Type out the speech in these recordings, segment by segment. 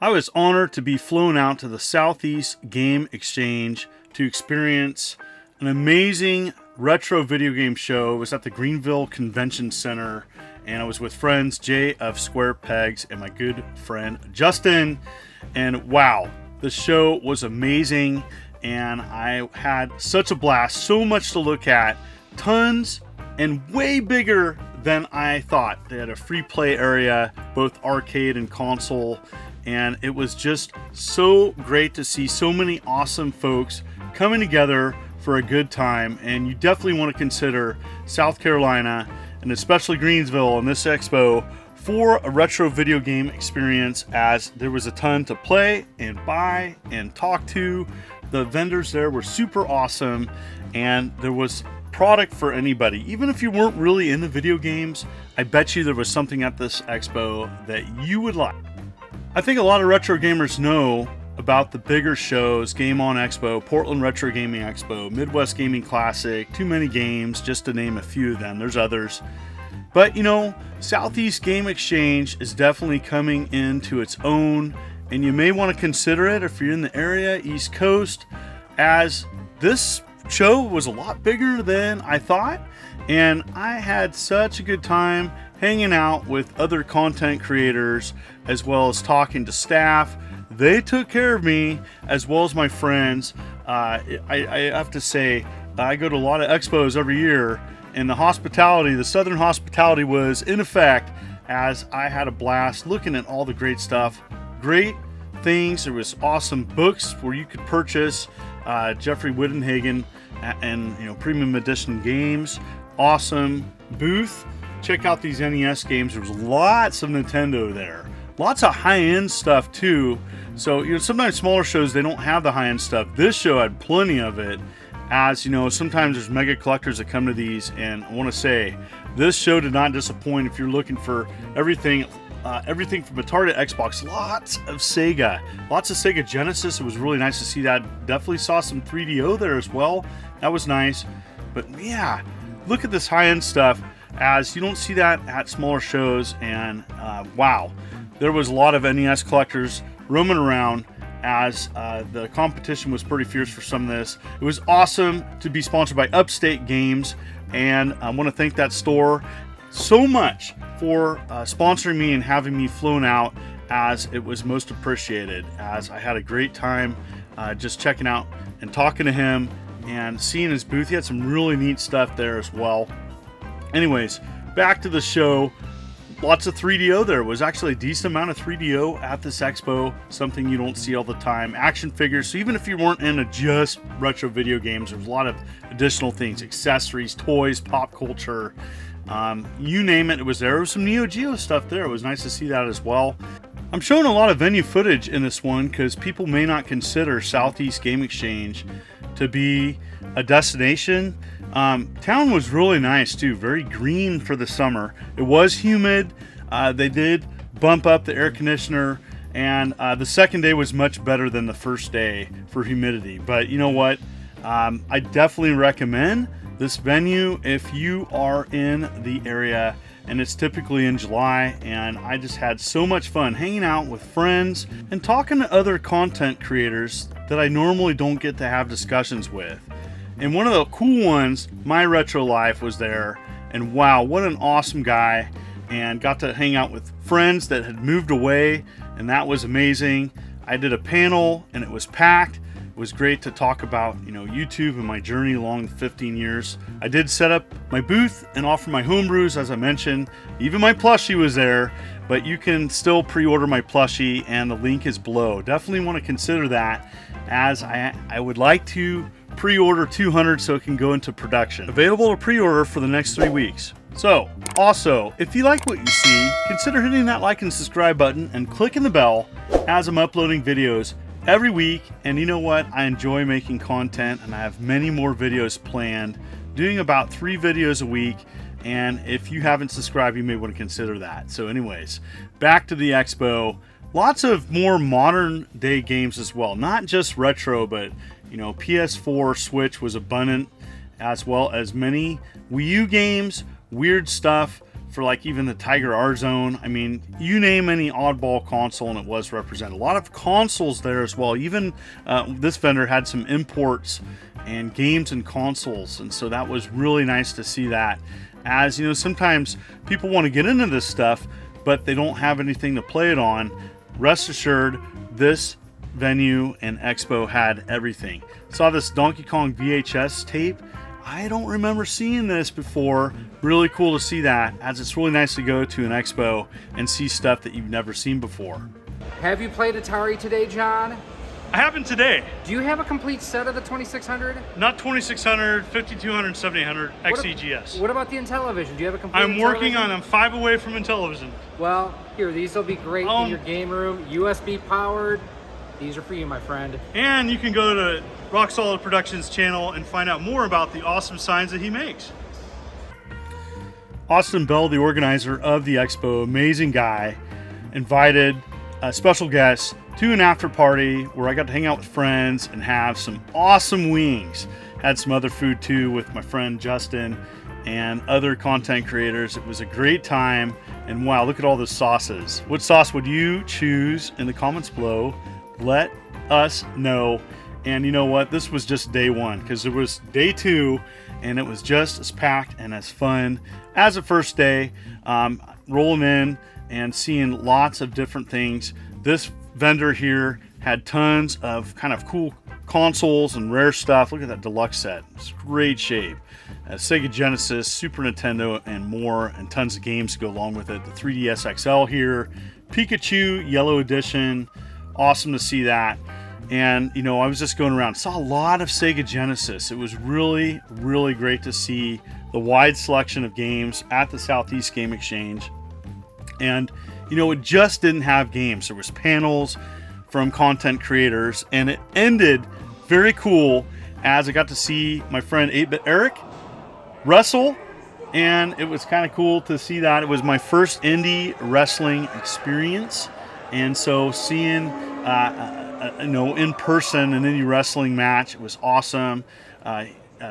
I was honored to be flown out to the Southeast Game Exchange to experience an amazing retro video game show. It was at the Greenville Convention Center, and I was with friends Jay of Square Pegs and my good friend Justin. And wow, the show was amazing, and I had such a blast. So much to look at, tons and way bigger than I thought. They had a free play area, both arcade and console, and it was just so great to see so many awesome folks coming together for a good time. And you definitely want to consider South Carolina, and especially Greensville, and this expo for a retro video game experience, as there was a ton to play and buy and talk to. The vendors there were super awesome, and there was product for anybody. Even if you weren't really into video games, I bet you there was something at this expo that you would like. I think a lot of retro gamers know about the bigger shows: Game On Expo, Portland Retro Gaming Expo, Midwest Gaming Classic, Too Many Games, just to name a few of them. There's others. But you know, Southeast Game Exchange is definitely coming into its own, and you may want to consider it if you're in the area, East Coast, as this show was a lot bigger than I thought, and I had such a good time hanging out with other content creators as well as talking to staff. They took care of me as well as my friends. I have to say, I go to a lot of expos every year, and the hospitality, the Southern hospitality, was in effect, as I had a blast looking at all the great stuff, great things. There was awesome books where you could purchase Jeffrey Wittenhagen and premium edition games. Awesome booth. Check out these NES games. There was lots of Nintendo there. Lots of high-end stuff too. So sometimes smaller shows, they don't have the high-end stuff. This show had plenty of it. As you know, sometimes there's mega collectors that come to these, and I want to say this show did not disappoint. If you're looking for everything from Atari to Xbox, lots of Sega, lots of Sega Genesis. It was really nice to see that. Definitely saw some 3DO there as well. That was nice. But yeah, look at this high-end stuff, as you don't see that at smaller shows. And wow, there was a lot of NES collectors roaming around, as the competition was pretty fierce for some of this. It was awesome to be sponsored by Upstate Games, and I want to thank that store so much for sponsoring me and having me flown out, as it was most appreciated, as I had a great time just checking out and talking to him and seeing his booth. He had some really neat stuff there as well. Anyways, back to the show. Lots of 3DO. There was actually a decent amount of 3DO at this expo, something you don't see all the time. Action figures, so even if you weren't into just retro video games, there was a lot of additional things: accessories, toys, pop culture, you name it, it was there. There was some Neo Geo stuff there. It was nice to see that as well. I'm showing a lot of venue footage in this one because people may not consider Southeast Game Exchange to be a destination. Town was really nice too, very green for the summer. It was humid. They did bump up the air conditioner, and the second day was much better than the first day for humidity. But you know what? I definitely recommend this venue if you are in the area, and it's typically in July. And I just had so much fun hanging out with friends and talking to other content creators that I normally don't get to have discussions with. And one of the cool ones, My Retro Life, was there, and wow, what an awesome guy. And got to hang out with friends that had moved away, and that was amazing. I did a panel, and it was packed. It was great to talk about YouTube and my journey along the 15 years. I did set up my booth and offer my homebrews, as I mentioned. Even my plushie was there, but you can still pre-order my plushie, and the link is below. Definitely want to consider that, as I would like to pre-order 200 so it can go into production. Available to pre-order for the next 3 weeks. So, also, if you like what you see, consider hitting that like and subscribe button and clicking the bell, as I'm uploading videos every week. And you know what? I enjoy making content, and I have many more videos planned, doing about 3 videos a week. And if you haven't subscribed, you may want to consider that. So anyways, back to the expo. Lots of more modern day games as well, not just retro, but PS4, Switch was abundant, as well as many Wii U games, weird stuff for like even the Tiger R Zone. I mean, you name any oddball console and it was represented. A lot of consoles there as well. Even this vendor had some imports and games and consoles, and so that was really nice to see that. As you know, sometimes people want to get into this stuff, but they don't have anything to play it on. Rest assured, this venue and Expo had everything. Saw this Donkey Kong VHS tape. I don't remember seeing this before. Really cool to see that, as it's really nice to go to an Expo and see stuff that you've never seen before. Have you played Atari today, John? I haven't today. Do you have a complete set of the 2600? Not 2600, 5200, 7800 XEGS. What about the Intellivision? Do you have a complete I'm working on, I'm 5 away from Intellivision. Well, here, these will be great in your game room. USB powered. These are for you, my friend. And you can go to Rock Solid Productions channel and find out more about the awesome signs that he makes. Austin Bell, the organizer of the Expo, amazing guy, invited special guests to an after party where I got to hang out with friends and have some awesome wings. Had some other food too with my friend Justin and other content creators. It was a great time, and wow, look at all the sauces. What sauce would you choose? In the comments below, let us know. And you know what, this was just day one, because there was day two and it was just as packed and as fun as the first day. Rolling in and seeing lots of different things. This vendor here had tons of kind of cool consoles and rare stuff. Look at that deluxe set, it's great shape. Sega Genesis, Super Nintendo, and more, and tons of games to go along with it. The 3DS XL here, Pikachu Yellow Edition, awesome to see that. And you know, I was just going around, saw a lot of Sega Genesis. It was really, really great to see the wide selection of games at the Southeast Game Exchange. And you know, it just didn't have games. There was panels from content creators, and it ended very cool as I got to see my friend 8-Bit Eric wrestle, and it was kind of cool to see that. It was my first indie wrestling experience, and so seeing you know, in person an indie wrestling match, it was awesome.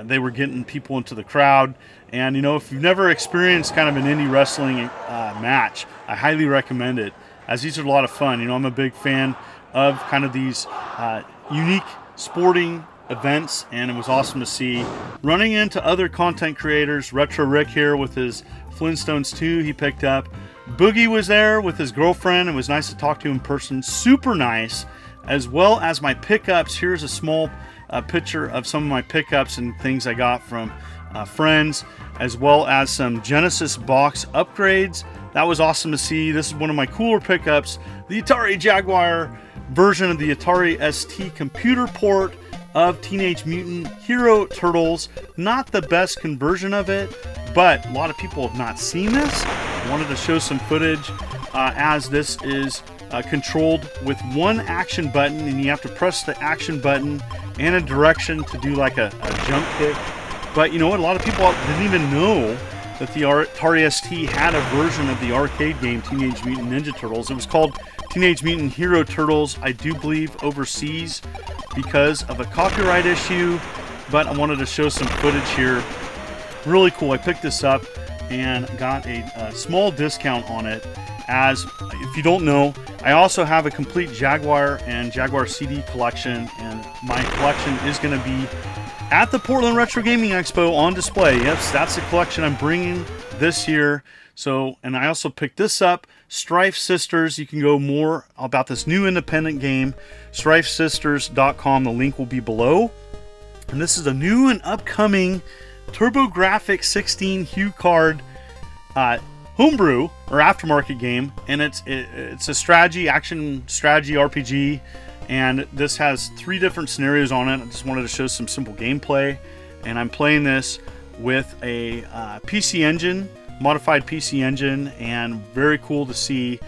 They were getting people into the crowd, and you know, if you've never experienced kind of an indie wrestling match, I highly recommend it, as these are a lot of fun. You know, I'm a big fan of kind of these unique sporting events, and it was awesome to see. Running into other content creators, Retro Rick here with his Flintstones 2 he picked up. Boogie was there with his girlfriend. It was nice to talk to him in person, super nice, as well as my pickups. Here's a small picture of some of my pickups and things I got from friends, as well as some Genesis box upgrades. That was awesome to see. This is one of my cooler pickups, the Atari Jaguar version of the Atari ST computer port of Teenage Mutant Hero Turtles. Not the best conversion of it, but a lot of people have not seen this. I wanted to show some footage as this is controlled with one action button, and you have to press the action button and a direction to do like a jump kick. But you know what, a lot of people didn't even know that the Atari ST had a version of the arcade game Teenage Mutant Ninja Turtles. It was called Teenage Mutant Hero Turtles, I do believe overseas, because of a copyright issue, but I wanted to show some footage here. Really cool. I picked this up and got a small discount on it. As if you don't know, I also have a complete Jaguar and Jaguar CD collection, and my collection is going to be at the Portland Retro Gaming Expo on display. Yes, that's the collection I'm bringing this year. So, and I also picked this up, Strife Sisters. You can go more about this new independent game, strifesisters.com. The link will be below. And this is a new and upcoming TurboGrafx 16 Hue Card Homebrew or Aftermarket game, and it's a action strategy RPG, and this has 3 different scenarios on it. I just wanted to show some simple gameplay, and I'm playing this with a PC engine, modified PC engine, and very cool to see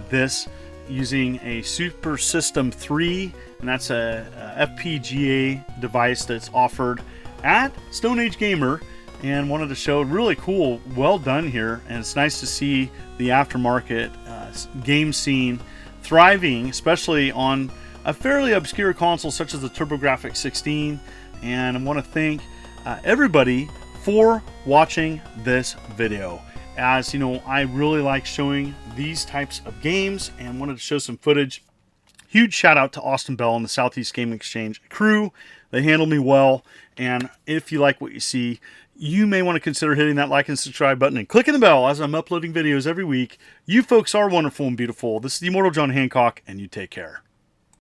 this using a Super System 3, and that's a FPGA device that's offered at Stone Age Gamer, and wanted to show really cool, well done here. And it's nice to see the aftermarket game scene thriving, especially on a fairly obscure console such as the TurboGrafx 16. And I want to thank everybody for watching this video. as you know, I really like showing these types of games and wanted to show some footage. Huge shout out to Austin Bell and the Southeast Game Exchange crew. They handled me well, and if you like what you see, you may want to consider hitting that like and subscribe button and clicking the bell as I'm uploading videos every week. You folks are wonderful and beautiful. This is the Immortal John Hancock, and you take care.